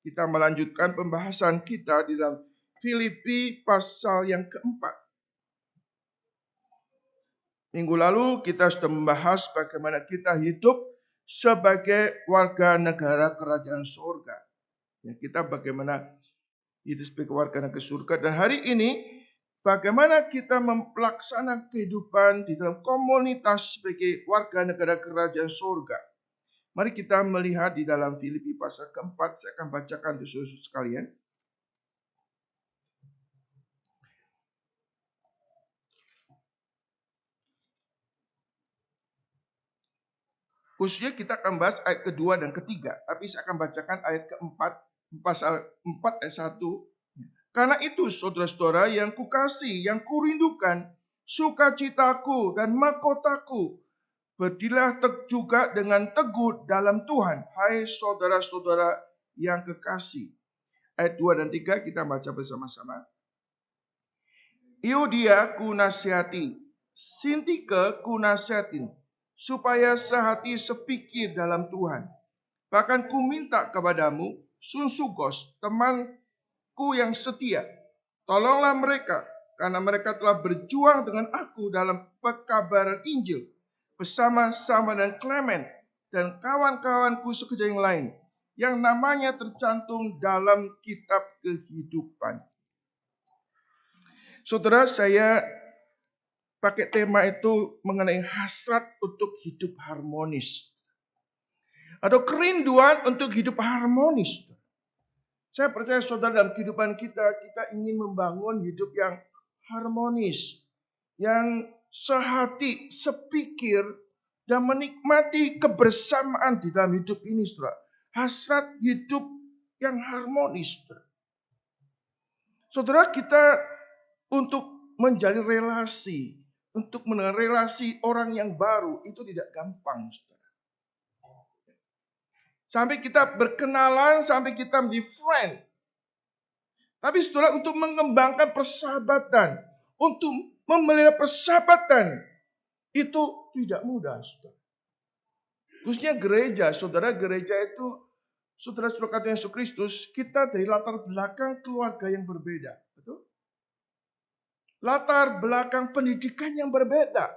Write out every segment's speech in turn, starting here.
Kita melanjutkan pembahasan kita di dalam Filipi pasal yang keempat. Minggu lalu kita sudah membahas bagaimana kita hidup sebagai warga negara kerajaan surga. Ya, kita bagaimana hidup sebagai warga negara surga. Dan hari ini bagaimana kita melaksanakan kehidupan di dalam komunitas sebagai warga negara kerajaan surga. Mari kita melihat di dalam Filipi pasal keempat. Saya akan bacakan untuk saudara sekalian. Khususnya kita akan bahas ayat kedua dan ketiga. Tapi saya akan bacakan ayat keempat, pasal 4 ayat 1. Karena itu saudara-saudara yang kukasihi, yang kurindukan, sukacitaku dan mahkotaku, berdirilah juga dengan teguh dalam Tuhan. Hai saudara-saudara yang kekasih. Ayat 2 dan 3 kita baca bersama-sama. Euodia ku nasihati, Sintike ku nasihatin, supaya sehati sepikir dalam Tuhan. Bahkan ku minta kepadamu, Sunsugos, temanku yang setia, tolonglah mereka, karena mereka telah berjuang dengan aku dalam pekabaran Injil, bersama-sama dengan Clement dan kawan-kawanku sekerja yang lain, yang namanya tercantum dalam kitab kehidupan. Saudara, saya pakai tema itu mengenai hasrat untuk hidup harmonis. Atau kerinduan untuk hidup harmonis. Saya percaya saudara dalam kehidupan kita ingin membangun hidup yang harmonis. Yang sehati, sepikir, dan menikmati kebersamaan di dalam hidup ini, saudara. Hasrat hidup yang harmonis, saudara. Saudara, kita untuk menjalin relasi, untuk mendengar relasi orang yang baru, itu tidak gampang, saudara. Sampai kita berkenalan, sampai kita menjadi friend. Tapi saudara, untuk mengembangkan persahabatan, untuk memelihara persahabatan, itu tidak mudah, saudara. Khususnya gereja, saudara, gereja itu, saudara-saudara kata Yesus Kristus, kita dari latar belakang keluarga yang berbeda. Betul? Latar belakang pendidikan yang berbeda.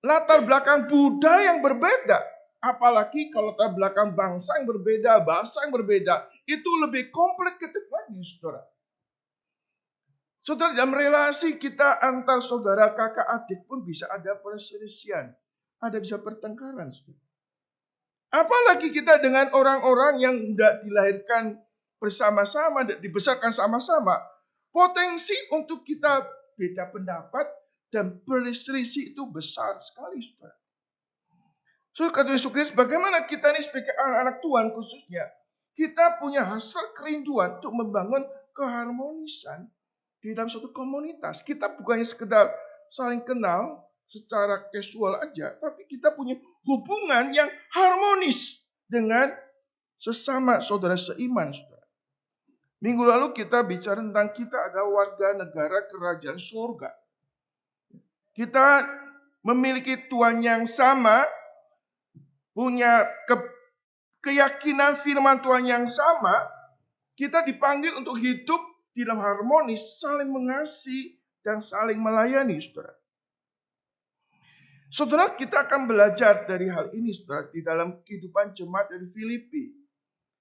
Latar belakang budaya yang berbeda. Apalagi kalau latar belakang bangsa yang berbeda, bahasa yang berbeda. Itu lebih complicated lagi, saudara. Saudara, dalam relasi kita antar saudara, kakak, adik pun bisa ada perselisihan. Ada bisa pertengkaran, saudara. Apalagi kita dengan orang-orang yang tidak dilahirkan bersama-sama, tidak dibesarkan sama-sama. Potensi untuk kita beda pendapat dan berselisih itu besar sekali, saudara. So, kata Yesus Kristus, bagaimana kita ini sebagai anak-anak Tuhan khususnya, kita punya hasrat kerinduan untuk membangun keharmonisan di dalam suatu komunitas. Kita bukannya sekedar saling kenal secara casual aja, tapi kita punya hubungan yang harmonis dengan sesama saudara seiman, saudara. Minggu lalu kita bicara tentang kita adalah warga negara kerajaan surga. Kita memiliki Tuhan yang sama, punya keyakinan firman Tuhan yang sama, kita dipanggil untuk hidup di dalam harmonis, saling mengasihi dan saling melayani, saudara. Saudara, kita akan belajar dari hal ini, saudara, di dalam kehidupan jemaat dari Filipi.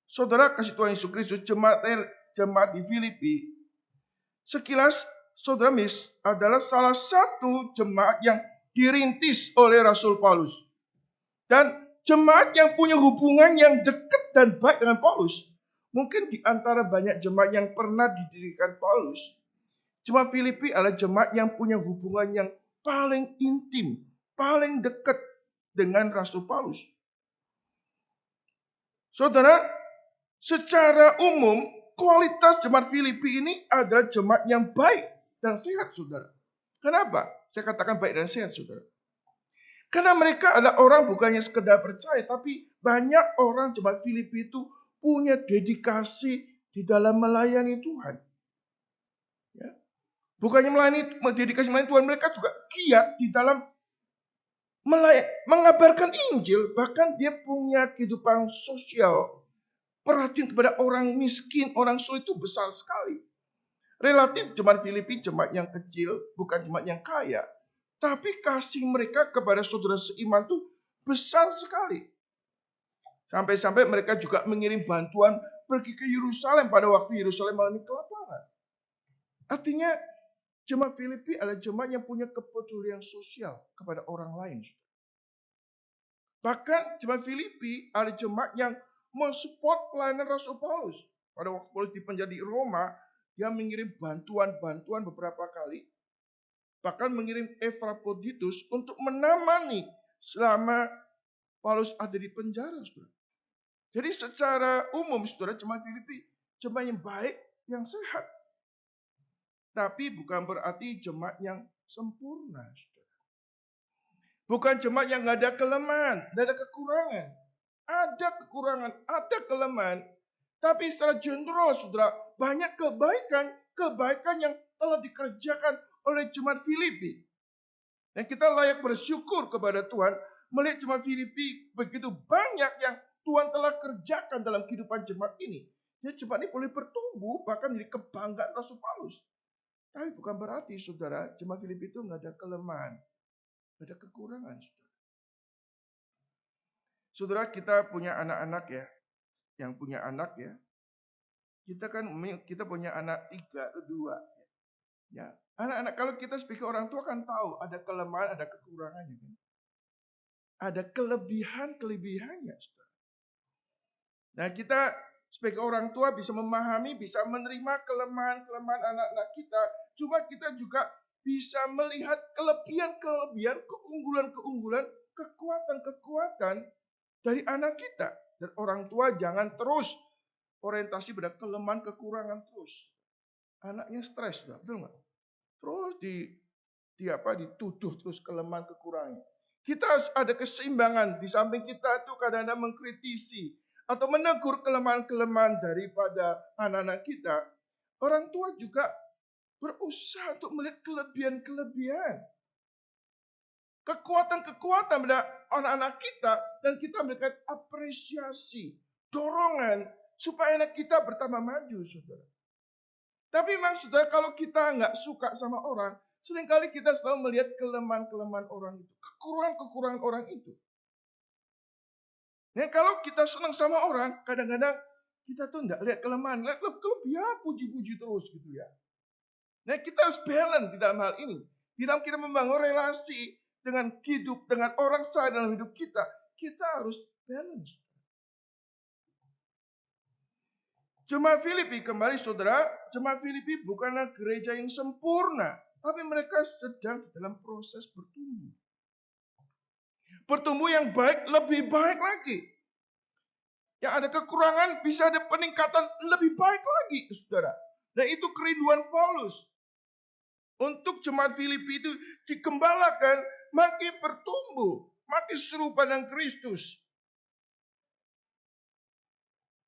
Saudara, kasih Tuhan Yesus Kristus, jemaat di Filipi, sekilas, saudara adalah salah satu jemaat yang dirintis oleh Rasul Paulus. Dan jemaat yang punya hubungan yang dekat dan baik dengan Paulus. Mungkin di antara banyak jemaat yang pernah didirikan Paulus, jemaat Filipi adalah jemaat yang punya hubungan yang paling intim, paling dekat dengan Rasul Paulus. Saudara, secara umum, kualitas jemaat Filipi ini adalah jemaat yang baik dan sehat, saudara. Kenapa? Saya katakan baik dan sehat, saudara. Karena mereka adalah orang bukannya sekedar percaya, tapi banyak orang jemaat Filipi itu punya dedikasi di dalam melayani Tuhan. Ya. Bukannya dedikasi melayani Tuhan, mereka juga giat di dalam mengabarkan Injil. Bahkan dia punya kehidupan sosial perhatian kepada orang miskin, orang sulit itu besar sekali. Relatif jemaat Filipi jemaat yang kecil, bukan jemaat yang kaya. Tapi kasih mereka kepada saudara seiman itu besar sekali. Sampai-sampai mereka juga mengirim bantuan pergi ke Yerusalem pada waktu Yerusalem mengalami kelaparan. Artinya jemaat Filipi adalah jemaat yang punya kepedulian sosial kepada orang lain. Bahkan jemaat Filipi ada jemaat yang mensupport pelayanan Rasul Paulus. Pada waktu Paulus dipenjara di Roma, dia mengirim bantuan-bantuan beberapa kali. Bahkan mengirim Epaphroditus untuk menemani selama Paulus ada di penjara. Saudara. Jadi secara umum, saudara, jemaat Filipi jemaat yang baik, yang sehat. Tapi bukan berarti jemaat yang sempurna. Saudara. Bukan jemaat yang nggak ada kelemahan, nggak ada kekurangan. Ada kekurangan, ada kelemahan. Tapi secara general, saudara, banyak kebaikan yang telah dikerjakan oleh jemaat Filipi. Dan kita layak bersyukur kepada Tuhan melihat jemaat Filipi begitu banyak yang Tuhan telah kerjakan dalam kehidupan jemaat ini. Jadi jemaat ini boleh bertumbuh bahkan menjadi kebanggaan Rasul Paulus. Tapi bukan berarti, saudara, jemaat Filipi itu nggak ada kelemahan, nggak ada kekurangan, saudara. Saudara, kita punya anak-anak ya, yang punya anak ya. Kita punya anak 3 atau 2. Ya, anak-anak kalau kita sebagai orang tua kan tahu ada kelemahan, ada kekurangannya kan. Ada kelebihannya, saudara. Nah, kita sebagai orang tua bisa memahami, bisa menerima kelemahan-kelemahan anak-anak kita. Cuma kita juga bisa melihat kelebihan-kelebihan, keunggulan-keunggulan, kekuatan-kekuatan dari anak kita. Dan orang tua jangan terus orientasi pada kelemahan, kekurangan terus. Anaknya stres, betul nggak? Terus dituduh terus kelemahan, kekurangan. Kita harus ada keseimbangan. Di samping kita itu kadang-kadang mengkritisi atau menegur kelemahan-kelemahan daripada anak-anak kita. Orang tua juga berusaha untuk melihat kelebihan-kelebihan. Kekuatan-kekuatan pada anak-anak kita. Dan kita memberikan apresiasi, dorongan, supaya anak kita bertambah maju, saudara. Tapi memang, saudara, kalau kita nggak suka sama orang, seringkali kita selalu melihat kelemahan-kelemahan orang itu. Kekurangan-kekurangan orang itu. Nah, kalau kita senang sama orang, kadang-kadang kita tuh nggak lihat kelemahan. Lihat kelebihan, puji-puji terus gitu ya. Nah, kita harus balance di dalam hal ini. Di dalam kita membangun relasi dengan hidup, dengan orang saya dalam hidup kita, kita harus balance. Jemaat Filipi, kembali saudara, jemaat Filipi bukanlah gereja yang sempurna, tapi mereka sedang dalam proses bertumbuh. Bertumbuh yang baik, lebih baik lagi. Yang ada kekurangan, bisa ada peningkatan lebih baik lagi, saudara. Dan itu kerinduan Paulus. Untuk jemaat Filipi itu dikembalakan, makin bertumbuh, makin serupa dengan Kristus.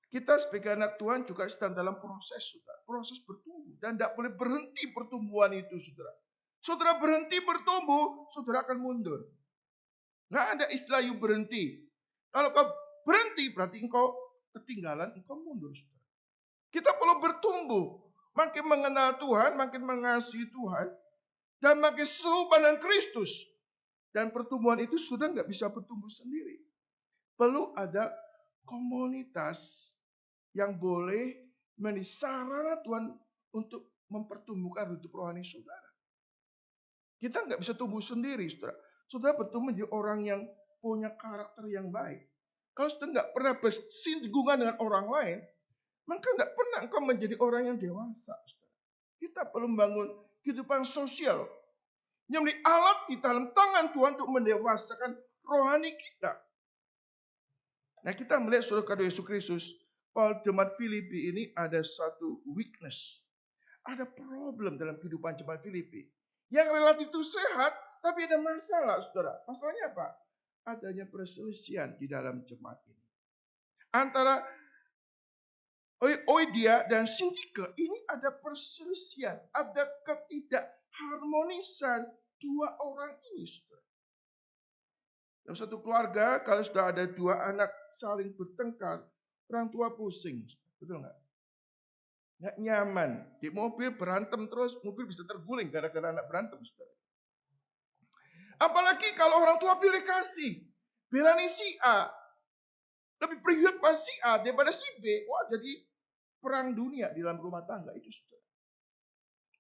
Kita sebagai anak Tuhan juga sedang dalam proses, saudara. Proses bertumbuh. Dan tidak boleh berhenti pertumbuhan itu, saudara. Saudara berhenti bertumbuh, saudara akan mundur. Nggak ada istilah you berhenti. Kalau kau berhenti, berarti engkau ketinggalan, engkau mundur, saudara. Kita perlu bertumbuh. Makin mengenal Tuhan, makin mengasihi Tuhan. Dan makin serupa dengan Kristus. Dan pertumbuhan itu sudah nggak bisa bertumbuh sendiri. Perlu ada komunitas yang boleh menjadi sarana Tuhan untuk mempertumbuhkan hidup rohani saudara. Kita nggak bisa tumbuh sendiri, saudara. Saudara bertumbuh menjadi orang yang punya karakter yang baik. Kalau saudara nggak pernah bersinggungan dengan orang lain, maka nggak pernah engkau menjadi orang yang dewasa. Saudara. Kita perlu membangun kehidupan sosial yang menjadi alat di dalam tangan Tuhan untuk mendewasakan rohani kita. Nah, kita melihat saudara kado Yesus Kristus, Paul jemaat Filipi ini ada satu weakness. Ada problem dalam kehidupan jemaat Filipi. Yang relatif itu sehat, tapi ada masalah, saudara. Masalahnya apa? Adanya perselisihan di dalam jemaat ini. Antara Oidia dan Sintike ini ada perselisihan. Ada ketidakharmonisan dua orang ini, saudara. Dalam satu keluarga, kalau sudah ada dua anak saling bertengkar, Orang tua pusing, betul nggak? Nggak nyaman. Di mobil berantem terus, mobil bisa terguling gara-gara anak berantem. Saudara. Apalagi kalau orang tua pilih kasih. Belain si A. Lebih berpihak pada si A daripada si B. Wah, jadi perang dunia di dalam rumah tangga itu, saudara.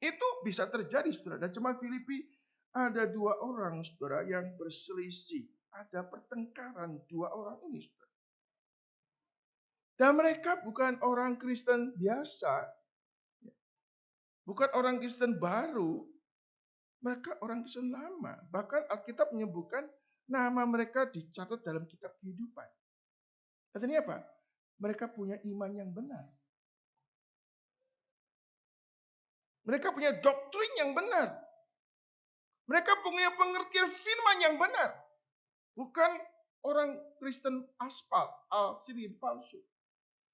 Itu bisa terjadi, saudara. Dan cuma Filipi ada 2 orang, saudara, yang berselisih. Ada pertengkaran 2 orang ini, saudara. Dan mereka bukan orang Kristen biasa. Bukan orang Kristen baru. Mereka orang Kristen lama. Bahkan Alkitab menyebutkan nama mereka dicatat dalam kitab kehidupan. Artinya apa? Mereka punya iman yang benar. Mereka punya doktrin yang benar. Mereka punya pengertian firman yang benar. Bukan orang Kristen aspal, asli palsu.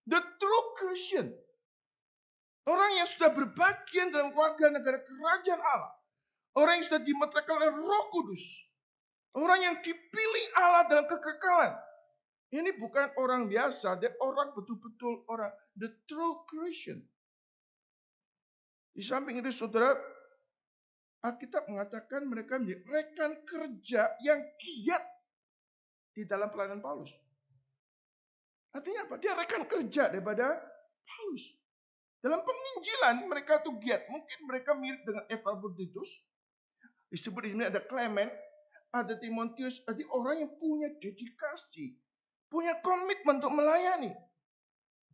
The true Christian. Orang yang sudah berbagian dalam keluarga negara kerajaan Allah. Orang yang sudah dimeteraikan oleh Roh Kudus. Orang yang dipilih Allah dalam kekekalan. Ini bukan orang biasa, dia orang betul-betul orang the true Christian. Di samping itu, saudara, Alkitab mengatakan mereka menjadi rekan kerja yang giat di dalam pelayanan Paulus. Artinya apa? Dia rekan kerja daripada Paulus. Dalam penginjilan mereka tuh giat. Mungkin mereka mirip dengan Epaphroditus. Disebut di sini ada Clement, ada Timotius, ada orang yang punya dedikasi, punya komitmen untuk melayani.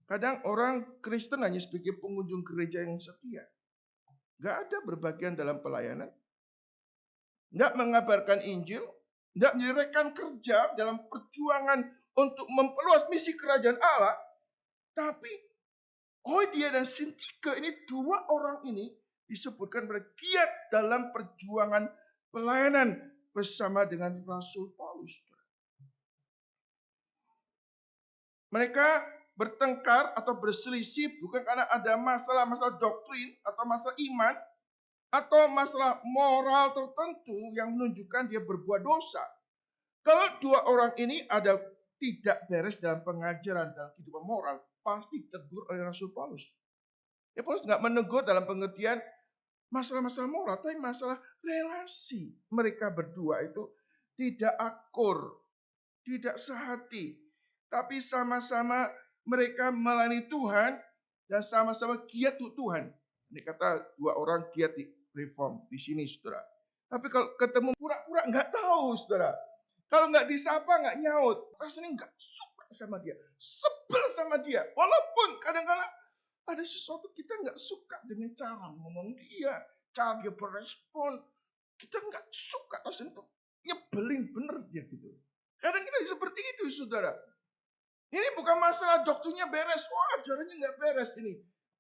Kadang orang Kristen hanya sebagai pengunjung gereja yang setia. Gak ada berbagian dalam pelayanan. Gak mengabarkan Injil. Gak menjadi rekan kerja dalam perjuangan untuk memperluas misi kerajaan Allah. Tapi Hodia dan Sintika ini 2 orang ini disebutkan bergiat dalam perjuangan pelayanan bersama dengan Rasul Paulus. Mereka bertengkar atau berselisih bukan karena ada masalah-masalah doktrin atau masalah iman atau masalah moral tertentu yang menunjukkan dia berbuat dosa. Kalau 2 orang ini ada tidak beres dalam pengajaran dalam kehidupan moral, pasti ditegur oleh Rasul Paulus. Ya, Paulus nggak menegur dalam pengertian masalah-masalah moral, tapi masalah relasi. Mereka berdua itu tidak akur, tidak sehati, tapi sama-sama mereka melayani Tuhan dan sama-sama giat untuk Tuhan. Ini kata 2 orang giat di reform di sini, saudara. Tapi kalau ketemu pura-pura nggak tahu, saudara. Kalau nggak disapa, nggak nyaut. Rasanya nggak suka sama dia. Sebel sama dia. Walaupun kadang-kadang ada sesuatu kita nggak suka dengan cara ngomong dia. Cara dia berespon. Kita nggak suka. Rasanya itu nyebelin bener dia gitu. Kadang kita seperti itu, saudara. Ini bukan masalah doktrinnya beres. Wah, ajarannya nggak beres ini.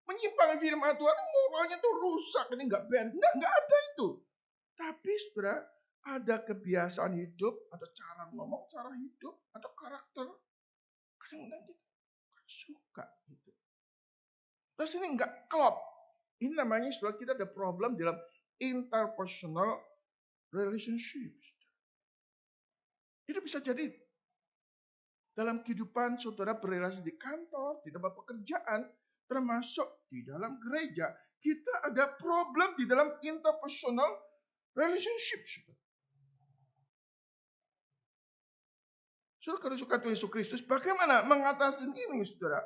Menyimpang firman Tuhan, moralnya tuh rusak. Ini nggak beres. Nggak ada itu. Tapi, saudara, ada kebiasaan hidup, ada cara ngomong, cara hidup, atau karakter. Kadang-kadang kita nggak suka gitu. Terus ini nggak klop. Ini namanya saudara kita ada problem dalam interpersonal relationships. Itu bisa jadi dalam kehidupan saudara berrelasi di kantor, di tempat pekerjaan, termasuk di dalam gereja. Kita ada problem di dalam interpersonal relationships. Saudara kalau suka Tuhan Yesus Kristus, bagaimana mengatasi ini, saudara?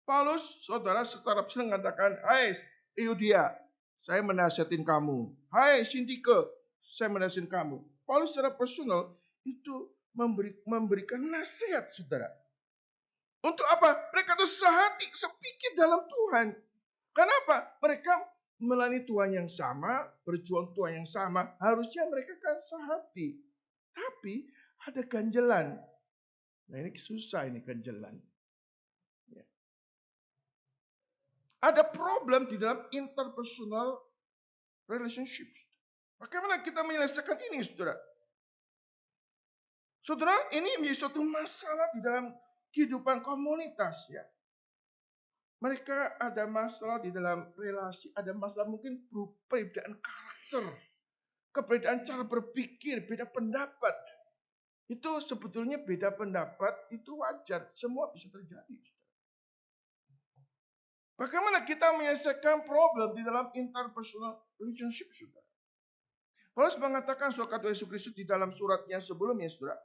Paulus, saudara, secara personal mengatakan, hai Euodia, saya menasihatin kamu. Hai Sintike, saya menasihatin kamu. Paulus secara personal itu memberikan nasihat, saudara. Untuk apa? Mereka itu sehati, sepikir dalam Tuhan. Kenapa? Mereka melayani Tuhan yang sama, berjuang Tuhan yang sama. Harusnya mereka kan sehati. Tapi ada ganjelan. Nah ini susah ini ganjelan. Ya. Ada problem di dalam interpersonal relationships. Bagaimana kita menyelesaikan ini, saudara? Saudara, ini menjadi suatu masalah di dalam kehidupan komunitas, ya. Mereka ada masalah di dalam relasi, ada masalah mungkin perbedaan karakter, perbedaan cara berpikir, beda pendapat. Itu sebetulnya beda pendapat, itu wajar. Semua bisa terjadi. Bagaimana kita menyelesaikan problem di dalam interpersonal relationship, saudara? Paulus mengatakan, saudara, kata Yesus Kristus di dalam suratnya sebelumnya, saudara,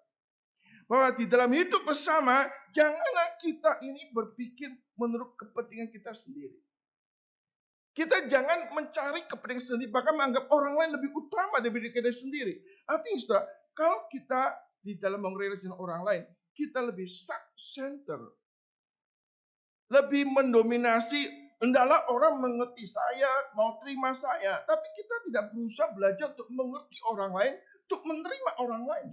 bahwa di dalam hidup bersama, janganlah kita ini berpikir menurut kepentingan kita sendiri. Kita jangan mencari kepentingan sendiri, bahkan menganggap orang lain lebih utama daripada kita sendiri. Artinya, saudara, kalau kita di dalam mengerjakan orang lain, kita lebih self-center, lebih mendominasi. Hendaklah orang mengerti saya, mau terima saya. Tapi kita tidak berusaha belajar untuk mengerti orang lain, untuk menerima orang lain.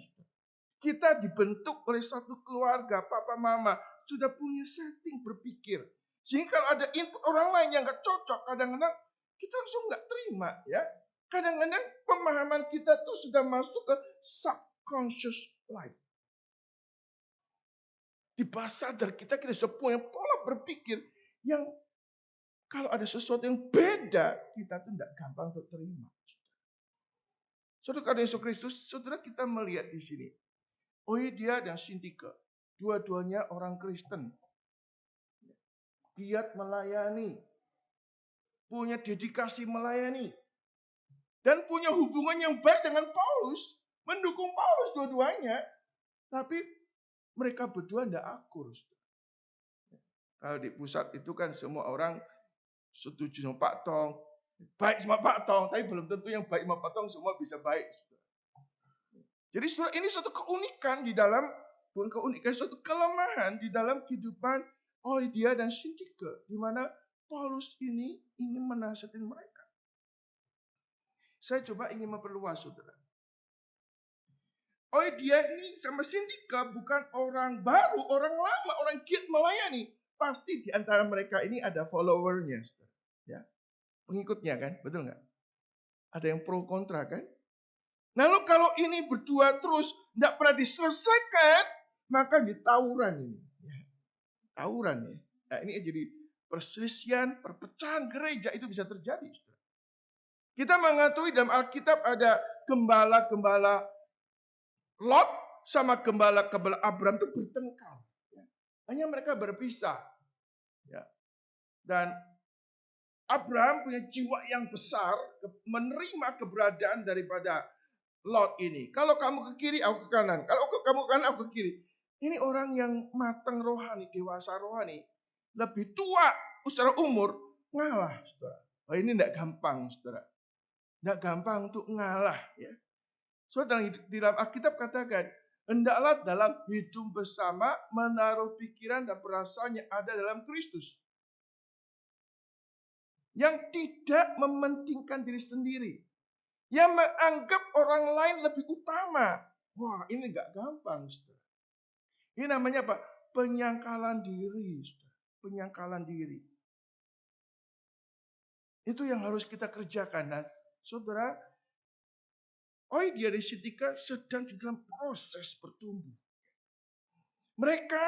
Kita dibentuk oleh satu keluarga, papa mama, sudah punya setting berpikir. Sehingga kalau ada input orang lain yang gak cocok, kadang-kadang kita langsung gak terima. Ya, kadang-kadang pemahaman kita tuh sudah masuk ke subconscious life. Di bawah sadar kita sudah punya pola berpikir yang kalau ada sesuatu yang beda, kita tuh tidak gampang untuk terima. Saudara, karena Yesus Kristus, saudara, kita melihat di sini. Oidia dan Sintika, dua-duanya orang Kristen. Giat melayani, punya dedikasi melayani, dan punya hubungan yang baik dengan Paulus, mendukung Paulus dua-duanya. Tapi mereka berdua tidak akur. Kalau di pusat itu kan semua orang setuju sama Pak Tong, baik sama Pak Tong, tapi belum tentu yang baik sama Pak Tong semua bisa baik. Jadi saudara, ini suatu keunikan di dalam, bukan keunikan, suatu kelemahan di dalam kehidupan Oidia dan Sintika, di mana Paulus ini ingin menasihatin mereka. Saya coba ingin memperluas, saudara. Oidia ini sama Sintika bukan orang baru, orang lama, orang giat melayani. Pasti di antara mereka ini ada followernya, saudara. Ya, pengikutnya kan, betul nggak? Ada yang pro kontra kan? Lalu kalau ini berdua terus tidak pernah diselesaikan, maka ditawuran ini. Ya, tawuran ya. Nah, ini jadi perselisihan, perpecahan gereja itu bisa terjadi. Kita mengetahui dalam Alkitab ada gembala-gembala Lot sama gembala-gembala Abraham itu bertengkar. Ya. Hanya mereka berpisah. Ya. Dan Abraham punya jiwa yang besar, menerima keberadaan daripada Lot ini. Kalau kamu ke kiri, aku ke kanan. Kalau kamu ke kanan, aku ke kiri. Ini orang yang matang rohani, dewasa rohani. Lebih tua secara umur, ngalah, saudara. Oh, ini tidak gampang, saudara. Tidak gampang untuk ngalah. Ya. Saudara, di dalam Alkitab katakan, hendaklah dalam hidup bersama menaruh pikiran dan perasaan yang ada dalam Kristus. Yang tidak mementingkan diri sendiri. Yang menganggap orang lain lebih utama. Wah, ini gak gampang, saudara. Ini namanya apa? Penyangkalan diri, saudara. Penyangkalan diri. Itu yang harus kita kerjakan. Nah, saudara, Oidia dan Sintika sedang di dalam proses bertumbuh. Mereka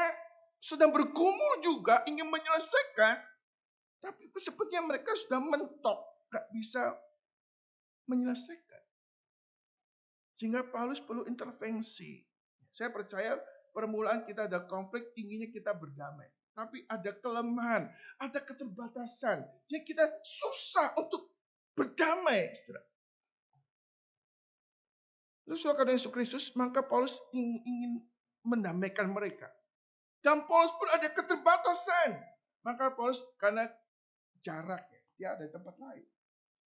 sedang bergumul juga, ingin menyelesaikan. Tapi sepertinya mereka sudah mentok. Gak bisa menyelesaikan. Sehingga Paulus perlu intervensi. Saya percaya permulaan kita ada konflik, inginnya kita berdamai. Tapi ada kelemahan, ada keterbatasan. Jadi kita susah untuk berdamai. Lalu saudara Yesus Kristus, maka Paulus ingin mendamaikan mereka. Dan Paulus pun ada keterbatasan. Maka Paulus karena jaraknya, dia ada tempat lain.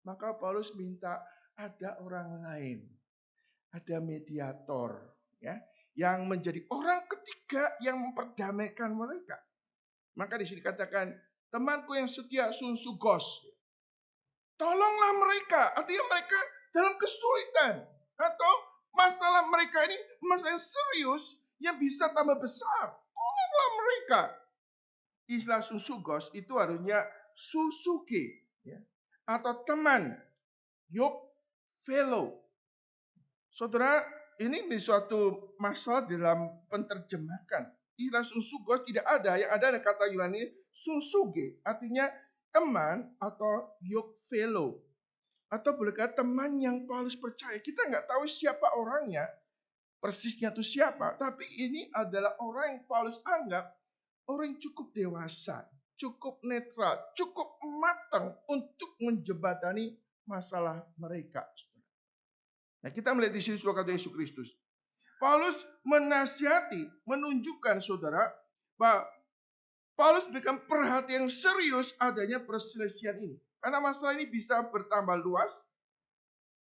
Maka Paulus minta ada orang lain. Ada mediator. Ya, yang menjadi orang ketiga yang memperdamaikan mereka. Maka di sini katakan, temanku yang setia Sunsugos. Tolonglah mereka. Artinya mereka dalam kesulitan. Atau masalah mereka ini masalah yang serius yang bisa tambah besar. Tolonglah mereka. Istilah Sunsugos itu harusnya Susuke. Ya, atau teman. Yoke fellow. Saudara, ini di suatu masalah dalam penterjemahan. Istilah Sunsugos tidak ada. Yang ada kata Yunani Sunsuge. Artinya teman atau yoke fellow. Atau boleh kata teman yang Paulus percaya. Kita nggak tahu siapa orangnya. persisnya itu siapa, tapi ini adalah orang yang Paulus anggap orang yang cukup dewasa, cukup netral, cukup matang untuk menjembatani masalah mereka. Nah, kita melihat di sini saudara Yesus Kristus. Paulus menasihati, menunjukkan saudara bahwa Paulus berikan perhatian yang serius adanya perselisihan ini. Karena masalah ini bisa bertambah luas.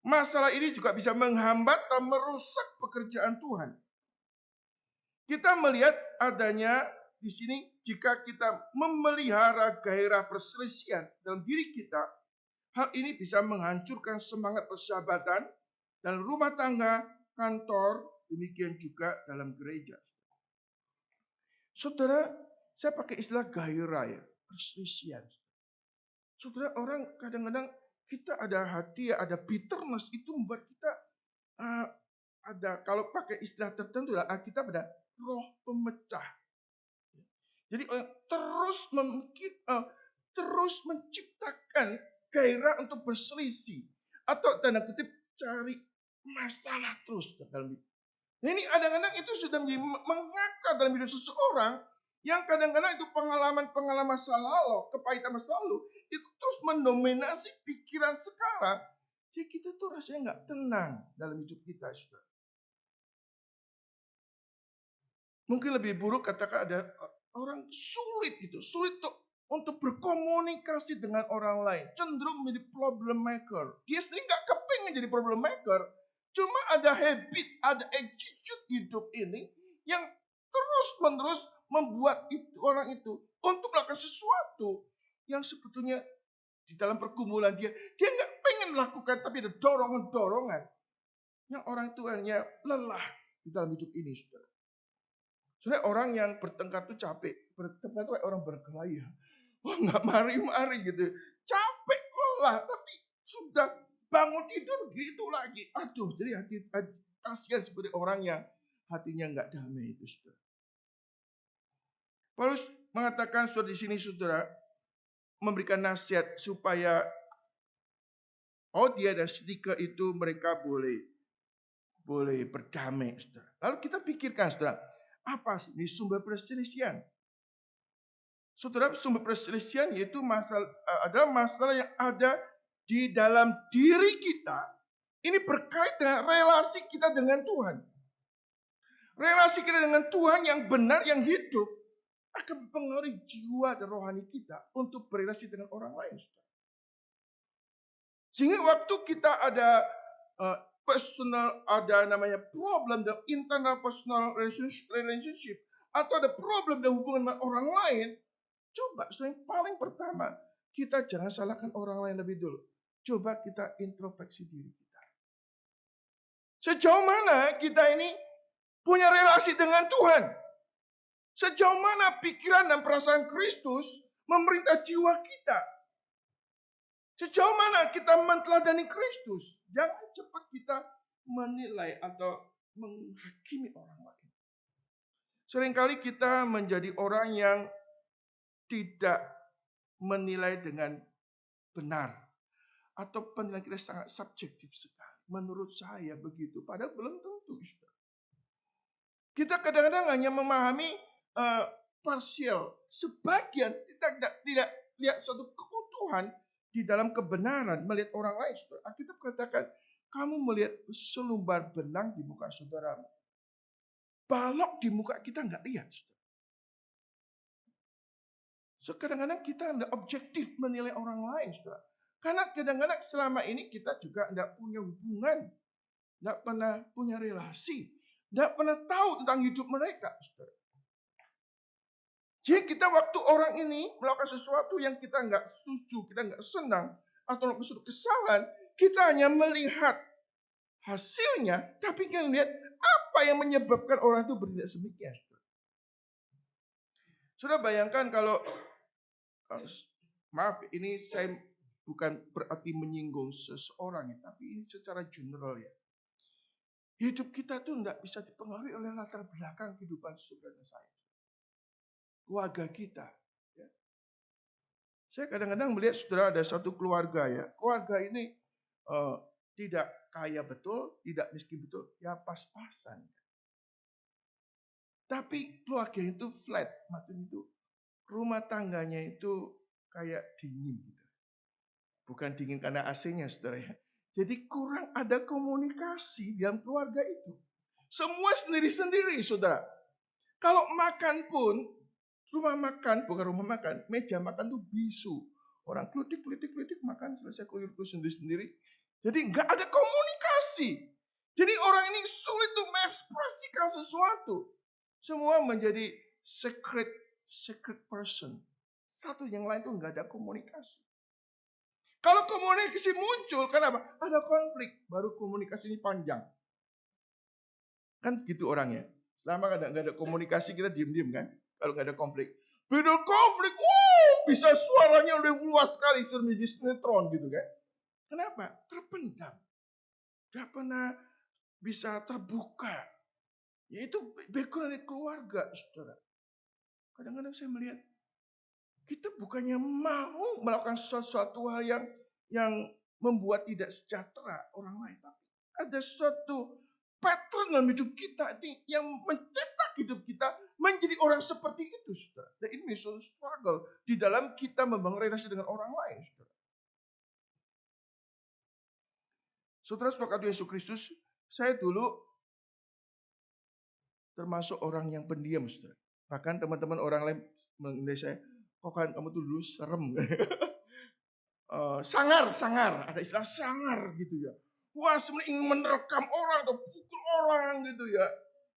Masalah ini juga bisa menghambat dan merusak pekerjaan Tuhan. Kita melihat adanya di sini jika kita memelihara gairah perselisihan dalam diri kita, hal ini bisa menghancurkan semangat persahabatan dalam rumah tangga, kantor, demikian juga dalam gereja. Saudara, saya pakai istilah gairah ya, perselisihan. Saudara, orang kadang-kadang kita ada hati, ada bitterness, itu membuat kita ada, kalau pakai istilah tertentu, kita ada roh pemecah. Jadi terus menciptakan gairah untuk berselisih. Atau tanda kutip cari masalah terus dalam hidup. Ini kadang-kadang itu sudah menjadi mengakar dalam hidup seseorang yang kadang-kadang itu pengalaman masa lalu, kepahitan masa lalu, itu terus mendominasi pikiran sekarang. Jadi kita tuh rasanya nggak tenang dalam hidup kita, saudara. Mungkin lebih buruk katakan ada orang sulit untuk berkomunikasi dengan orang lain, cenderung menjadi problem maker. Dia sendiri nggak kepingin jadi problem maker, cuma ada habit, ada attitude hidup ini yang terus-menerus membuat orang itu untuk melakukan sesuatu yang sebetulnya di dalam pergumulan dia nggak pengen melakukan, tapi ada dorongan-dorongan yang orang itu hanya lelah di dalam hidup ini, saudara. Sebenarnya orang yang bertengkar itu capek. Bertengkar itu orang berkelahi. Wah, nggak mari-mari gitu. Capek, lelah. Tapi sudah bangun tidur gitu lagi. Aduh, jadi kasihan seperti orang yang hatinya nggak damai itu, saudara. Paulus mengatakan saudara di sini, saudara, memberikan nasihat supaya dia dan Syntyche itu mereka boleh berdamai, saudara. Lalu kita pikirkan, saudara, apa sih ini sumber perselisihan? Saudara, sumber perselisihan yaitu adalah masalah yang ada di dalam diri kita. Ini berkait dengan relasi kita dengan Tuhan. Relasi kita dengan Tuhan yang benar, yang hidup, akan mempengaruhi jiwa dan rohani kita untuk berrelasi dengan orang lain, saudara. Sehingga waktu kita ada personal, ada namanya problem dalam internal personal relationship, atau ada problem dalam hubungan dengan orang lain, coba yang paling pertama, kita jangan salahkan orang lain lebih dulu. Coba kita introspeksi diri kita. Sejauh mana kita ini punya relasi dengan Tuhan? Sejauh mana pikiran dan perasaan Kristus memerintah jiwa kita? Sejauh mana kita menteladani Kristus? Jangan cepat kita menilai atau menghakimi orang lain. Seringkali kita menjadi orang yang tidak menilai dengan benar. Atau penilaian kita sangat subjektif sekali. Menurut saya begitu. Padahal belum tentu. Kita kadang-kadang hanya memahami parsial. Sebagian kita tidak lihat suatu keutuhan di dalam kebenaran melihat orang lain. Alkitab katakan, kamu melihat selumbar benang di muka saudaramu. Balok di muka kita nggak lihat. So, kadang-kadang kita tidak objektif menilai orang lain. Saudara. Karena kadang-kadang selama ini kita juga tidak punya hubungan. Tidak pernah punya relasi. Tidak pernah tahu tentang hidup mereka. Saudara. Jadi kita waktu orang ini melakukan sesuatu yang kita nggak setuju, kita nggak senang, atau melakukan sesuatu kesalahan, kita hanya melihat hasilnya, tapi kita lihat apa yang menyebabkan orang itu bertindak demikian. Sudah bayangkan kalau, maaf, ini saya bukan berarti menyinggung seseorang, tapi ini secara general ya. Hidup kita tuh nggak bisa dipengaruhi oleh latar belakang kehidupan saudara saya. Keluarga kita. Ya. Saya kadang-kadang melihat saudara ada satu keluarga ya. Keluarga ini tidak kaya betul, tidak miskin betul, ya pas-pasan. Tapi keluarga itu flat, maksudnya itu rumah tangganya itu kayak dingin gitu. Bukan dingin karena AC-nya, saudara ya. Jadi kurang ada komunikasi dalam keluarga itu. Semua sendiri-sendiri, saudara. Kalau makan pun, rumah makan, bukan rumah makan, meja makan tuh bisu. Orang klutik makan, selesai keluar sendiri-sendiri. Jadi nggak ada komunikasi. Jadi orang ini sulit untuk mengekspresikan sesuatu. Semua menjadi secret person. Satu yang lain tuh nggak ada komunikasi. Kalau komunikasi muncul, kenapa? Ada konflik, baru komunikasi ini panjang. Kan gitu orangnya. Selama nggak ada komunikasi, kita diem-diem kan? Kalau nggak ada konflik. Beda konflik, bisa suaranya udah luas sekali, seperti sinetron gitu kan? Kenapa? Terpendam. Gak pernah bisa terbuka. Yaitu background dari keluarga, saudara. Kadang-kadang saya melihat, kita bukannya mau melakukan sesuatu hal yang membuat tidak sejahtera orang lain. Tapi ada suatu pattern dalam hidup kita yang mencetak hidup kita menjadi orang seperti itu, saudara. Dan ini suatu struggle di dalam kita membangun relasi dengan orang lain, saudara. Saudara Yesus Kristus, saya dulu termasuk orang yang pendiam, saudara. Bahkan teman-teman orang lain menilai saya, kok kan kamu tuh dulu serem. Sangar, ada istilah sangar gitu ya. Wah, sebenarnya ingin menerkam orang atau pukul orang gitu ya.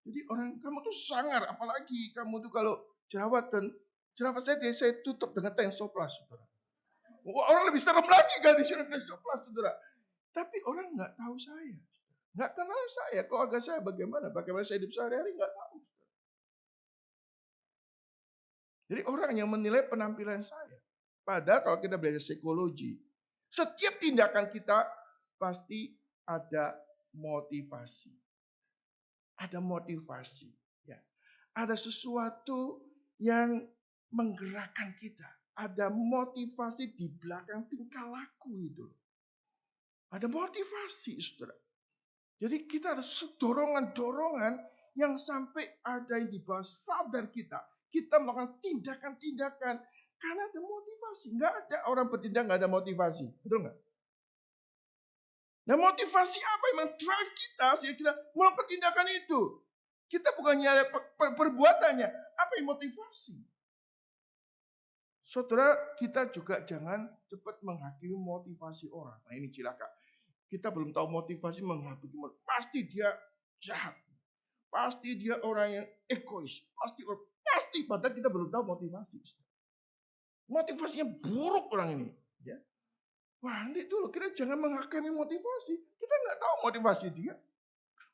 Jadi orang, kamu tuh sangar, apalagi kamu tuh kalau jerawatan, jerawat saya tutup dengan tensoplas, saudara. Wah, orang lebih serem lagi kan di sini tensoplas, saudara. Tapi orang nggak tahu saya, nggak kenal saya, keluarga saya bagaimana saya hidup sehari-hari nggak tahu. Jadi orang yang menilai penampilan saya. Padahal kalau kita belajar psikologi, setiap tindakan kita pasti ada motivasi. Ada motivasi. Ya. Ada sesuatu yang menggerakkan kita. Ada motivasi di belakang tingkah laku itu. Ada motivasi, saudara. Jadi kita ada dorongan-dorongan yang sampai ada yang di bawah sadar kita. Kita melakukan tindakan-tindakan karena ada motivasi. Nggak ada orang bertindak nggak ada motivasi. Betul nggak? Nah, motivasi apa yang drive kita sehingga kita melakukan tindakan itu? Kita bukan hanya perbuatannya. Apa yang motivasi? Saudara, kita juga jangan cepat menghakimi motivasi orang. Nah, ini cilaka. Kita belum tahu motivasi menghakimi. Pasti dia jahat. Pasti dia orang yang egois. Pasti, padahal kita belum tahu motivasi. Motivasinya buruk orang ini. Ya. Wah, nanti dulu kita jangan menghakimi motivasi. Kita nggak tahu motivasi dia.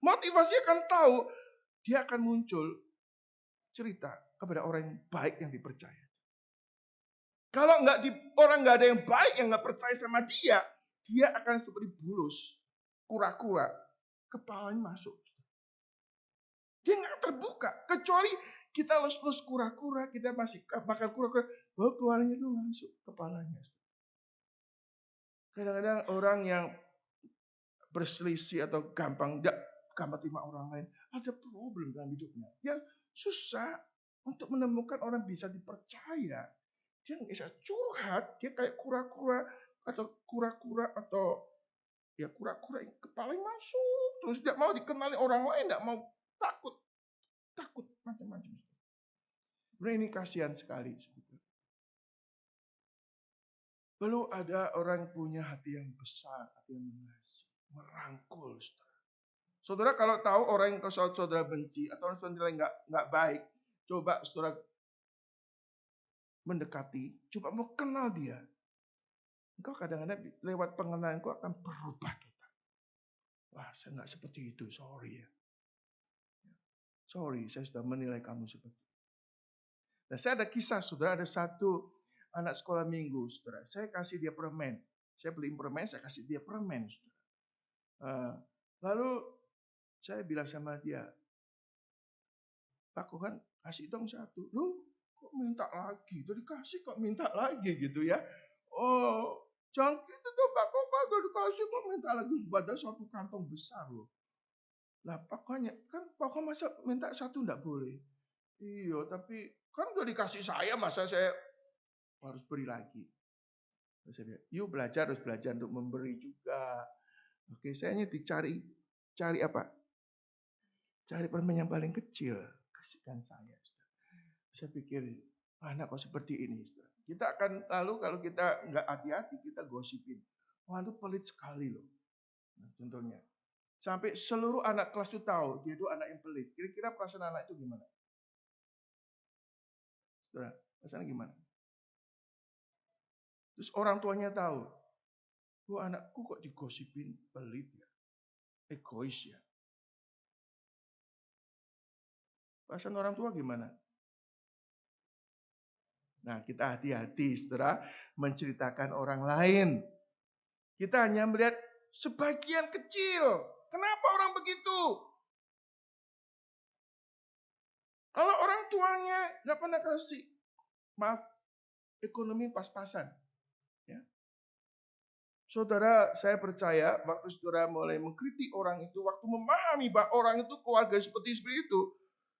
Motivasi akan tahu, dia akan muncul cerita kepada orang yang baik yang dipercaya. Kalau orang nggak ada yang baik yang nggak percaya sama dia akan seperti bulus, kura-kura, kepalanya masuk. Dia nggak terbuka, kecuali kita lus-lus kura-kura, kita masih makan kura-kura, baru keluarnya itu masuk kepalanya. Kadang-kadang orang yang berselisih atau gampang terima orang lain, ada problem dalam hidupnya. Dia susah untuk menemukan orang bisa dipercaya. Dia nggak bisa curhat, dia kayak kura-kura atau ya kura-kura yang kepalanya masuk, terus tidak mau dikenali orang lain, tidak mau, takut macam-macam. Ini kasihan sekali. Lalu ada orang punya hati yang besar, hati yang mengasihi, merangkul. Saudara kalau tahu orang yang saudara benci atau orang saudara yang nggak baik, coba saudara mendekati, coba mau kenal dia. Engkau kadang-kadang lewat pengenalan engkau akan berubah total. Wah, saya nggak seperti itu, sorry ya. Sorry, saya sudah menilai kamu seperti itu. Nah, saya ada kisah, saudara, ada satu anak sekolah minggu, saudara. Saya kasih dia permen. Saya beliin permen, saya kasih dia permen, saudara. Lalu saya bilang sama dia, Pak Kohan, kasih dong satu. Loh, kok minta lagi? Udah dikasih kok minta lagi gitu ya. Oh, jangan gitu tuh Pak Kohan, udah dikasih kok minta lagi. Padahal satu kantong besar loh. Lah pokoknya, kan pokoknya masa minta satu enggak boleh. Iya, tapi kan udah dikasih saya, masa saya harus beri lagi? Terus saya bilang, yuk belajar, harus belajar untuk memberi juga. Oke, saya hanya cari apa? Cari permen yang paling kecil, kasihkan saya. Saya pikir, anak kok seperti ini. Kita akan lalu kalau kita nggak hati-hati, kita gosipin. Wah, itu pelit sekali loh. Nah, contohnya. Sampai seluruh anak kelas itu tahu, dia itu anak yang pelit. Kira-kira perasaan anak itu gimana? Saudara, perasaan gimana? Terus orang tuanya tahu, wah anakku kok digosipin pelit ya, egois ya. Perasaan orang tua gimana? Nah, kita hati-hati, saudara, menceritakan orang lain. Kita hanya melihat sebagian kecil. Kenapa orang begitu? Kalau orang tuanya nggak pernah kasih, maaf, ekonomi pas-pasan. Ya. Saudara, saya percaya waktu saudara mulai mengkritik orang itu, waktu memahami bahwa orang itu keluarga seperti itu,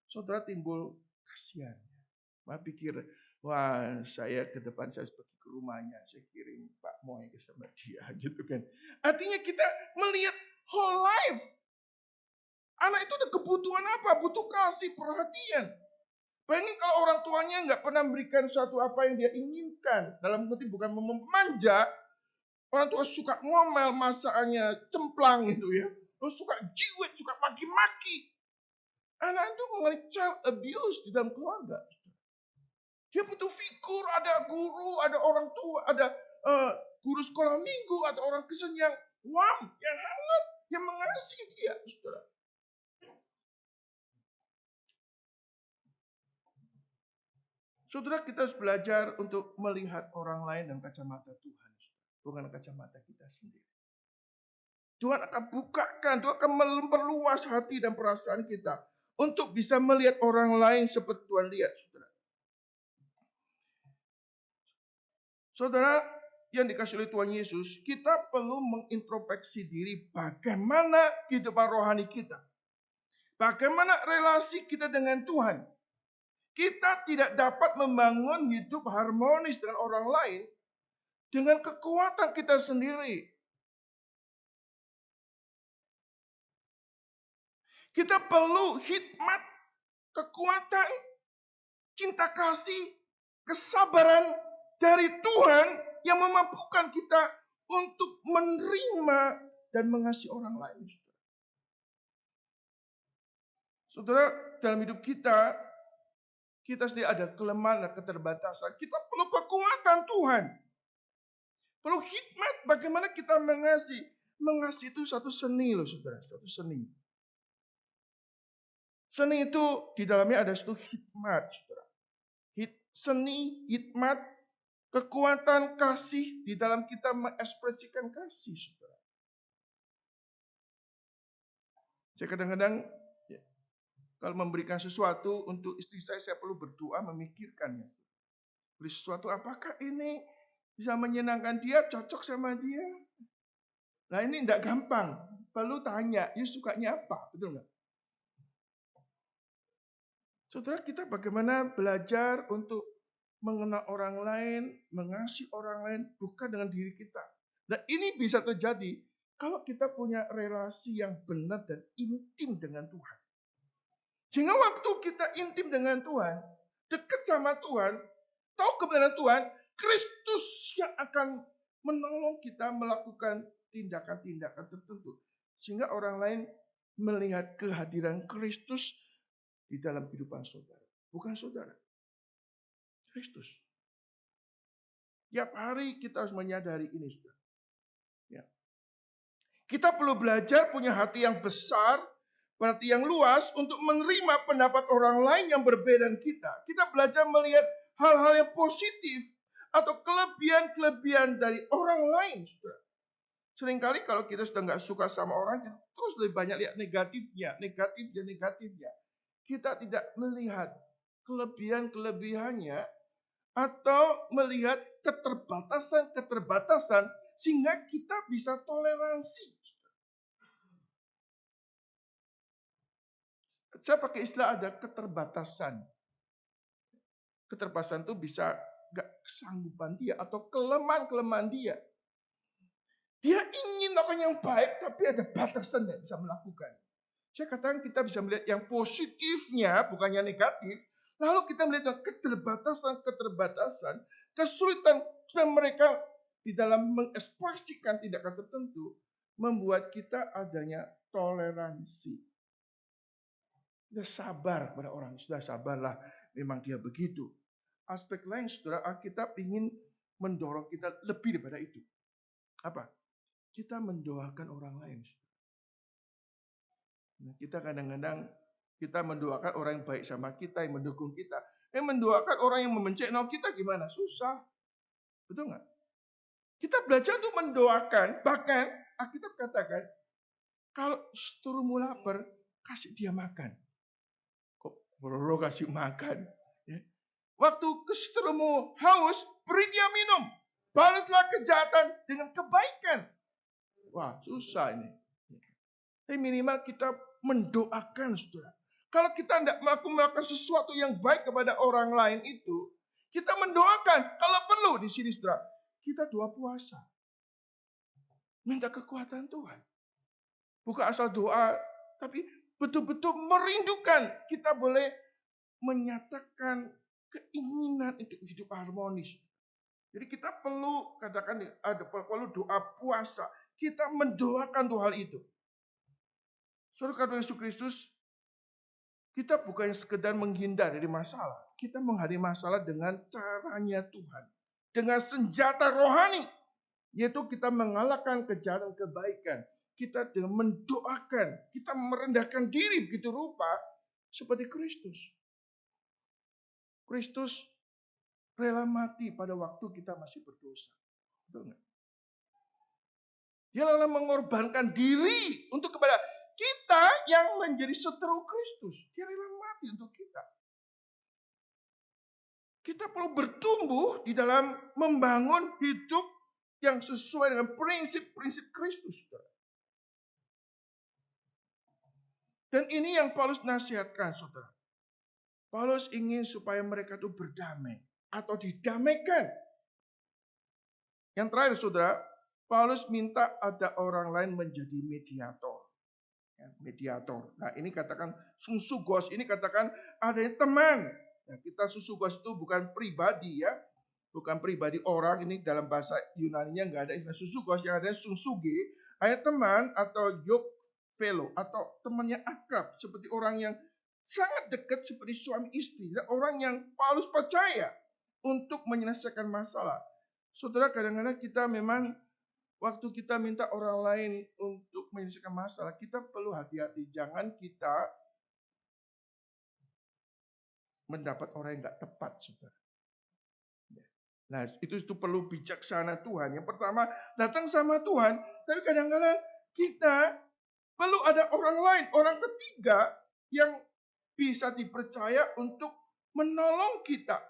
saudara timbul kasihan. Maka pikir, wah saya ke depan saya pergi ke rumahnya, saya kirim Pak Moy ke sama dia, gitu kan. Artinya kita melihat whole life. Anak itu ada kebutuhan apa? Butuh kasih, perhatian. Bayangin kalau orang tuanya nggak pernah memberikan sesuatu apa yang dia inginkan. Dalam arti bukan memanja, orang tua suka ngomel, masakannya cemplang gitu ya. Terus suka jiwet, suka maki-maki. Anak itu mengalami child abuse di dalam keluarga. Dia butuh figur, ada guru, ada orang tua, ada guru sekolah minggu, ada orang Kristen yang warm, yang hangat, yang mengasihi dia, saudara. Saudara, kita harus belajar untuk melihat orang lain dengan kacamata Tuhan, bukan kacamata kita sendiri. Tuhan akan bukakan, Tuhan akan memperluas hati dan perasaan kita untuk bisa melihat orang lain seperti Tuhan lihat, saudara. Saudara, yang dikasih oleh Tuhan Yesus, kita perlu mengintrospeksi diri bagaimana kehidupan rohani kita. Bagaimana relasi kita dengan Tuhan. Kita tidak dapat membangun hidup harmonis dengan orang lain dengan kekuatan kita sendiri. Kita perlu hikmat, kekuatan, cinta kasih, kesabaran dari Tuhan yang memampukan kita untuk menerima dan mengasihi orang lain. Saudara, dalam hidup kita sendiri ada kelemahan dan keterbatasan. Kita perlu kekuatan Tuhan. Perlu hikmat bagaimana kita mengasihi. Mengasihi itu satu seni loh saudara, satu seni. Seni itu di dalamnya ada satu hikmat, saudara. Seni, hikmat, kekuatan kasih di dalam kita mengekspresikan kasih, saudara. Saya kadang-kadang kalau memberikan sesuatu untuk istri saya perlu berdoa memikirkannya. Beri sesuatu, apakah ini bisa menyenangkan dia, cocok sama dia? Nah ini tidak gampang. Perlu tanya, dia sukanya apa? Betul nggak? Saudara, kita bagaimana belajar untuk mengenal orang lain, mengasihi orang lain, bukan dengan diri kita. Dan ini bisa terjadi kalau kita punya relasi yang benar dan intim dengan Tuhan. Sehingga waktu kita intim dengan Tuhan, dekat sama Tuhan, tahu kebenaran Tuhan, Kristus yang akan menolong kita melakukan tindakan-tindakan tertentu. Sehingga orang lain melihat kehadiran Kristus di dalam kehidupan saudara. Bukan saudara. Kristus. Tiap hari kita harus menyadari ini, saudara. Ya. Kita perlu belajar punya hati yang besar, berarti yang luas untuk menerima pendapat orang lain yang berbeda dengan kita. Kita belajar melihat hal-hal yang positif atau kelebihan-kelebihan dari orang lain, saudara. Seringkali kalau kita sudah nggak suka sama orang, kita terus lebih banyak lihat negatifnya. Kita tidak melihat kelebihan-kelebihannya atau melihat keterbatasan sehingga kita bisa toleransi. Saya pakai istilah ada keterbatasan. Keterbatasan itu bisa gak kesanggupan dia atau kelemahan-kelemahan dia. Dia ingin melakukan yang baik, tapi ada batasan yang bisa melakukan. Saya katakan kita bisa melihat yang positifnya, bukannya negatif. Lalu kita melihat keterbatasan, kesulitan mereka di dalam mengekspresikan tindakan tertentu, membuat kita adanya toleransi. Kita sabar pada orang, sudah sabarlah, memang dia begitu. Aspek lain, saudara, Alkitab ingin mendorong kita lebih daripada itu. Apa? Kita mendoakan orang lain. Nah, kita kadang-kadang kita mendoakan orang yang baik sama kita, yang mendukung kita. Mendoakan orang yang membenci kita gimana? Susah. Betul nggak? Kita belajar untuk mendoakan, bahkan Alkitab katakan, kalau seterumu lapar, kasih dia makan. Kok bro kasih makan? Ya. Waktu seterumu haus, beri dia minum. Balaslah kejahatan dengan kebaikan. Wah, susah ini. Tapi minimal kita mendoakan, saudara. Kalau kita tidak melakukan sesuatu yang baik kepada orang lain itu, kita mendoakan. Kalau perlu di sini, saudara, kita doa puasa. Minta kekuatan Tuhan. Bukan asal doa, tapi betul-betul merindukan. Kita boleh menyatakan keinginan untuk hidup harmonis. Jadi kita perlu, katakan ada perlu doa puasa. Kita mendoakan tuh hal itu. Saudara, karena Yesus Kristus, kita bukan sekedar menghindar dari masalah. Kita menghadapi masalah dengan caranya Tuhan. Dengan senjata rohani. Yaitu kita mengalahkan kejahatan kebaikan. Kita dengan mendoakan. Kita merendahkan diri begitu rupa. Seperti Kristus. Kristus rela mati pada waktu kita masih berdosa. Betul nggak? Dia rela mengorbankan diri untuk kepada kita yang menjadi seteru Kristus. Dia rela mati untuk kita. Kita perlu bertumbuh di dalam membangun hidup yang sesuai dengan prinsip-prinsip Kristus. Dan ini yang Paulus nasihatkan, saudara. Paulus ingin supaya mereka itu berdamai atau didamaikan. Yang terakhir, saudara, Paulus minta ada orang lain menjadi mediator. Mediator. Nah, ini katakan susugos, ini katakan ada teman. Nah, kita susugos itu bukan pribadi ya, bukan pribadi orang. Ini dalam bahasa Yunani-nya nggak ada istilah susugos, yang ada susuge, ada teman atau yoke fellow atau temannya akrab, seperti orang yang sangat dekat seperti suami istri, dan orang yang Paulus percaya untuk menyelesaikan masalah. Saudara, kadang-kadang kita memang waktu kita minta orang lain untuk menyelesaikan masalah, kita perlu hati-hati. Jangan kita mendapat orang yang nggak tepat, saudara. Nah, itu perlu bijaksana Tuhan. Yang pertama, datang sama Tuhan. Tapi kadang-kadang kita perlu ada orang lain, orang ketiga yang bisa dipercaya untuk menolong kita.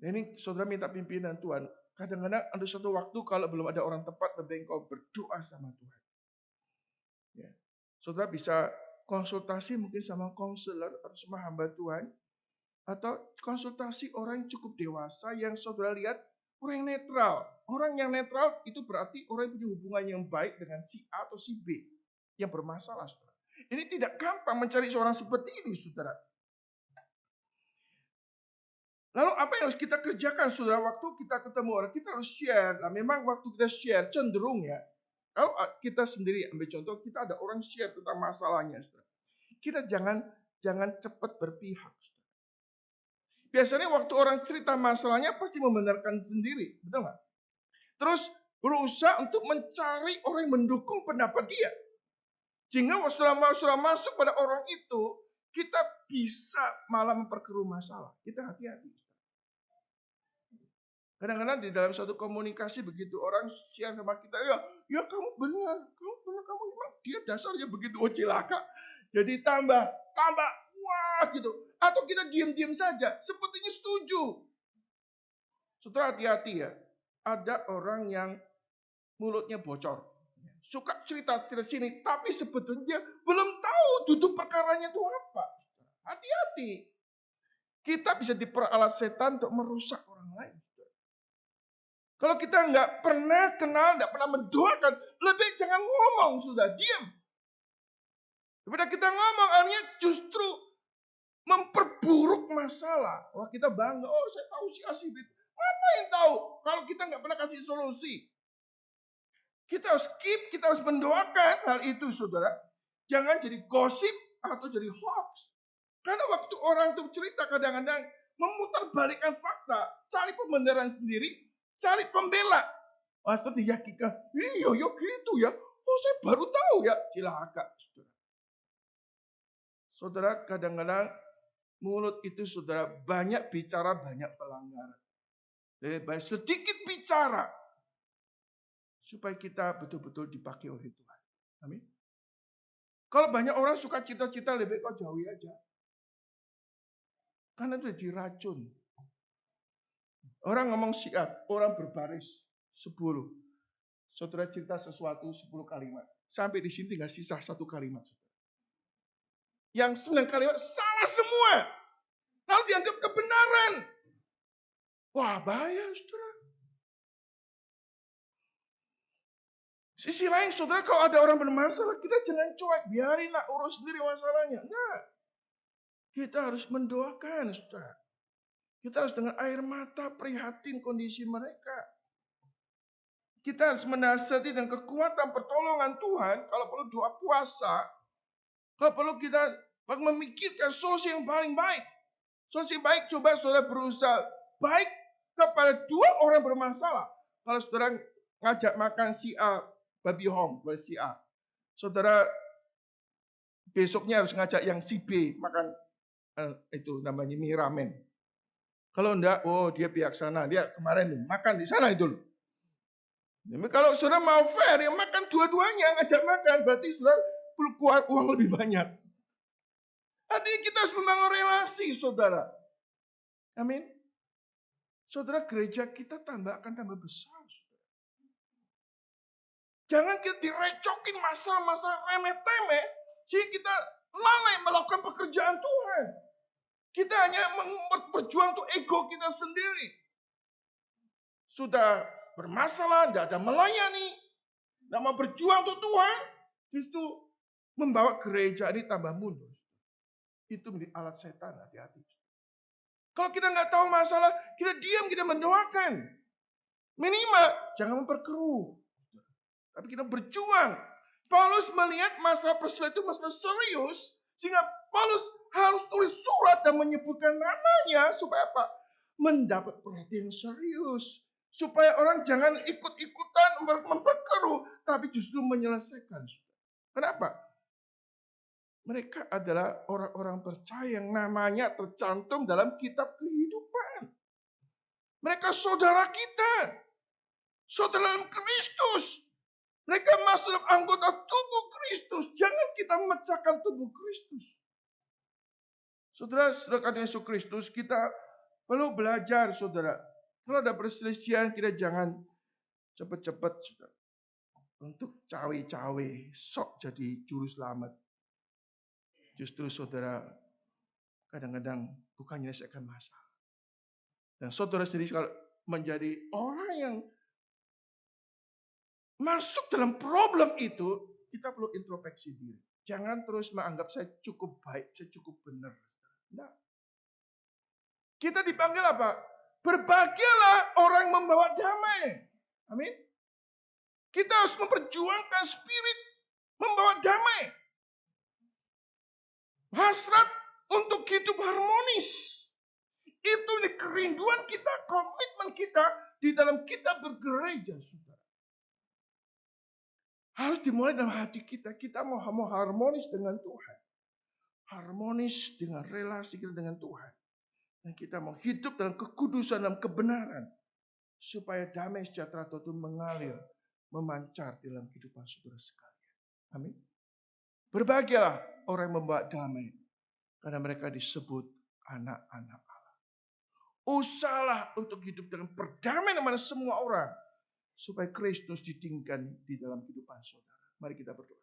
Nah, ini saudara minta pimpinan Tuhan. Kadang-kadang ada suatu waktu kalau belum ada orang tepat, lebih engkau berdoa sama Tuhan. Ya. Saudara bisa konsultasi mungkin sama konselor atau sama hamba Tuhan. Atau konsultasi orang yang cukup dewasa yang saudara lihat orang yang netral. Orang yang netral itu berarti orang yang punya hubungan yang baik dengan si A atau si B yang bermasalah, saudara. Ini tidak gampang mencari seorang seperti ini, saudara. Lalu apa yang harus kita kerjakan, saudara? Waktu kita ketemu orang, kita harus share. Nah, memang waktu kita share, cenderung ya. Kalau kita sendiri ambil contoh, kita ada orang share tentang masalahnya, saudara. Kita jangan cepat berpihak. Saudara. Biasanya waktu orang cerita masalahnya pasti membenarkan sendiri, betul nggak? Terus berusaha untuk mencari orang yang mendukung pendapat dia. Sehingga setelah masuk pada orang itu, kita bisa malah memperkeruh masalah. Kita hati-hati. Kadang-kadang di dalam suatu komunikasi begitu orang share sama kita, ya kamu benar, kamu memang dia dasarnya begitu, cilaka. Jadi tambah, wah gitu. Atau kita diam-diam saja, sepertinya setuju. Setelah hati-hati ya, ada orang yang mulutnya bocor. Suka cerita sini, tapi sebetulnya belum tahu duduk perkaranya itu apa. Hati-hati. Kita bisa diperalat setan untuk merusak orang lain. Kalau kita nggak pernah kenal, nggak pernah mendoakan, lebih jangan ngomong, sudah diam. Daripada kita ngomong, akhirnya justru memperburuk masalah. Wah, kita bangga, oh saya tahu si A si B. Apa yang tahu? Kalau kita nggak pernah kasih solusi. Kita harus keep, kita harus mendoakan hal itu, saudara. Jangan jadi gosip atau jadi hoax. Karena waktu orang itu cerita kadang-kadang memutarbalikkan fakta, cari pembenaran sendiri, cari pembela. Wah, seperti yakin, iya ya gitu ya. Oh, saya baru tahu ya. Cilaka, saudara. Saudara, kadang-kadang mulut itu, saudara, banyak bicara, banyak pelanggaran. Jadi, sedikit bicara, supaya kita betul-betul dipakai oleh Tuhan. Amin. Kalau banyak orang suka cita-cita, lebih kau jauhi aja. Karena itu jadi racun. Orang ngomong siap, orang berbaris 10. Saudara cerita sesuatu 10 kalimat. Sampai di sini tinggal sisa 1 kalimat. Yang 9 kalimat salah semua. Lalu dianggap kebenaran. Wah, bahaya, saudara. Sisi lain, saudara, kalau ada orang bermasalah, kita jangan cuek. Biarinlah urus sendiri masalahnya. Nah, kita harus mendoakan, saudara. Kita harus dengan air mata prihatin kondisi mereka. Kita harus menasihati dengan kekuatan pertolongan Tuhan. Kalau perlu doa puasa. Kalau perlu kita memikirkan solusi yang paling baik. Solusi baik, coba saudara berusaha baik kepada 2 orang bermasalah. Kalau saudara ngajak makan si A, babi home, si A. Saudara besoknya harus ngajak yang si B makan itu namanya mie ramen. Kalau enggak, oh dia bijaksana, dia kemarin makan di sana itu loh. Kalau saudara mau fair, ya makan dua-duanya, ngajak makan, berarti saudara perlu keluar uang lebih banyak. Artinya kita harus membangun relasi, saudara. Amin. Saudara, gereja kita akan tambah besar. Saudara. Jangan kita direcokin masalah-masalah remeh-temeh, sehingga kita lalai melakukan pekerjaan Tuhan. Kita hanya berjuang untuk ego kita sendiri. Sudah bermasalah, tidak ada melayani, tidak mau berjuang untuk Tuhan, justru membawa gereja ini tambah mundur. Itu menjadi alat setan, hati-hati. Kalau kita nggak tahu masalah, kita diam, kita mendoakan. Minimal, jangan memperkeruh. Tapi kita berjuang. Paulus melihat masalah perselisihan itu masalah serius, sehingga Paulus harus tulis surat dan menyebutkan namanya, supaya apa? Mendapat perhatian serius. Supaya orang jangan ikut-ikutan memperkeruh, tapi justru menyelesaikan. Kenapa? Mereka adalah orang-orang percaya yang namanya tercantum dalam kitab kehidupan. Mereka saudara kita. Saudara dalam Kristus. Mereka masuk dalam anggota tubuh Kristus. Jangan kita memecahkan tubuh Kristus. Saudara, saudara Yesus Kristus, kita perlu belajar, saudara. Kalau ada perselisihan, kita jangan cepat-cepat, saudara. Untuk cawe-cawe, sok jadi juru selamat. Justru saudara, kadang-kadang bukan menyelesaikan masalah. Dan saudara sendiri kalau menjadi orang yang masuk dalam problem itu, kita perlu introspeksi diri. Jangan terus menganggap saya cukup baik, saya cukup benar. Tidak. Kita dipanggil apa? Berbahagialah orang yang membawa damai. Amin. Kita harus memperjuangkan spirit membawa damai. Hasrat untuk hidup harmonis. Itu kerinduan kita, komitmen kita di dalam kita bergereja, saudara. Harus dimulai dalam hati kita. Kita mau harmonis dengan Tuhan. Harmonis dengan relasi kita dengan Tuhan. Dan kita mau hidup dalam kekudusan dan kebenaran. Supaya damai sejahtera Tuhan mengalir, memancar dalam kehidupan saudara sekalian. Amin. Berbahagialah orang yang membawa damai. Karena mereka disebut anak-anak Allah. Usahalah untuk hidup dengan perdamaian dengan semua orang. Supaya Kristus ditinggikan di dalam kehidupan saudara. Mari kita berdoa.